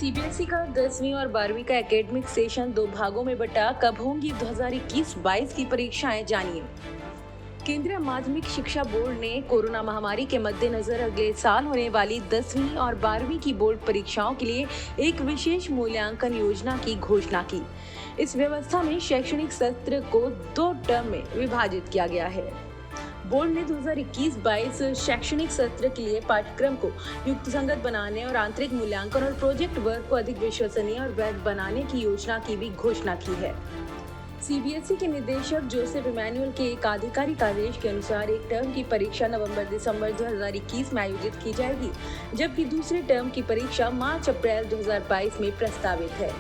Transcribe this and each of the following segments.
CBSE का 10वीं और 12वीं का एकेडमिक सेशन दो भागों में बटा। कब होंगी 2021-22 की परीक्षाएं, जानिए। केंद्रीय माध्यमिक शिक्षा बोर्ड ने कोरोना महामारी के मद्देनजर अगले साल होने वाली 10वीं और 12वीं की बोर्ड परीक्षाओं के लिए एक विशेष मूल्यांकन योजना की घोषणा की। इस व्यवस्था में शैक्षणिक सत्र को 2 टर्म में विभाजित किया गया है। बोर्ड ने 2021-22 शैक्षणिक सत्र के लिए पाठ्यक्रम को युक्तिसंगत बनाने और आंतरिक मूल्यांकन और प्रोजेक्ट वर्क को अधिक विश्वसनीय और वैध बनाने की योजना की भी घोषणा की है। सीबीएसई के निदेशक जोसेफ इमैनुअल के एक आधिकारिक आदेश के अनुसार एक टर्म की परीक्षा नवंबर-दिसंबर 2021 में आयोजित की जाएगी, जबकि दूसरे टर्म की परीक्षा मार्च-अप्रैल 2022 में प्रस्तावित है।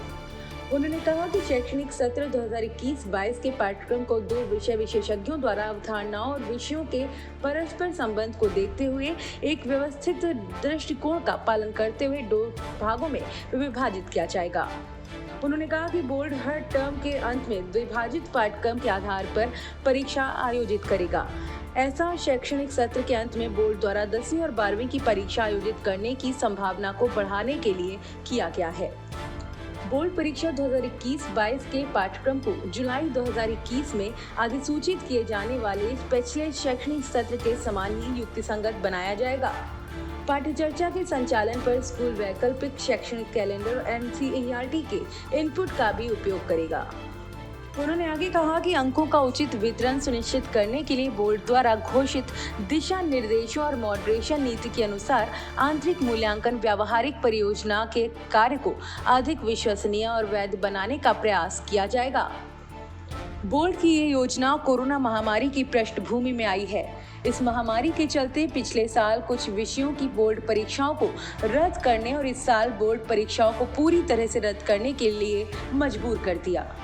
उन्होंने कहा कि शैक्षणिक सत्र 2021-22 के पाठ्यक्रम को 2 विषय विशेषज्ञों द्वारा अवधारणाओं और विषयों के परस्पर संबंध को देखते हुए एक व्यवस्थित दृष्टिकोण का पालन करते हुए 2 भागों में विभाजित किया जाएगा। उन्होंने कहा कि बोर्ड हर टर्म के अंत में विभाजित पाठ्यक्रम के आधार पर परीक्षा आयोजित करेगा। ऐसा शैक्षणिक सत्र के अंत में बोर्ड द्वारा 10वीं और 12वीं की परीक्षा आयोजित करने की संभावना को बढ़ाने के लिए किया गया है। बोर्ड परीक्षा 2021-22 के पाठ्यक्रम को जुलाई 2021 में अधिसूचित किए जाने वाले पिछले शैक्षणिक सत्र के समान ही युक्तिसंगत बनाया जाएगा। पाठ्यचर्चा के संचालन पर स्कूल वैकल्पिक शैक्षणिक कैलेंडर और एनसीईआरटी के इनपुट का भी उपयोग करेगा। उन्होंने आगे कहा कि अंकों का उचित वितरण सुनिश्चित करने के लिए बोर्ड द्वारा घोषित दिशा निर्देशों और मॉडरेशन नीति के अनुसार आंतरिक मूल्यांकन व्यावहारिक परियोजना के कार्य को अधिक विश्वसनीय और वैध बनाने का प्रयास किया जाएगा। बोर्ड की ये योजना कोरोना महामारी की पृष्ठभूमि में आई है। इस महामारी के चलते पिछले साल कुछ विषयों की बोर्ड परीक्षाओं को रद्द करने और इस साल बोर्ड परीक्षाओं को पूरी तरह से रद्द करने के लिए मजबूर कर दिया।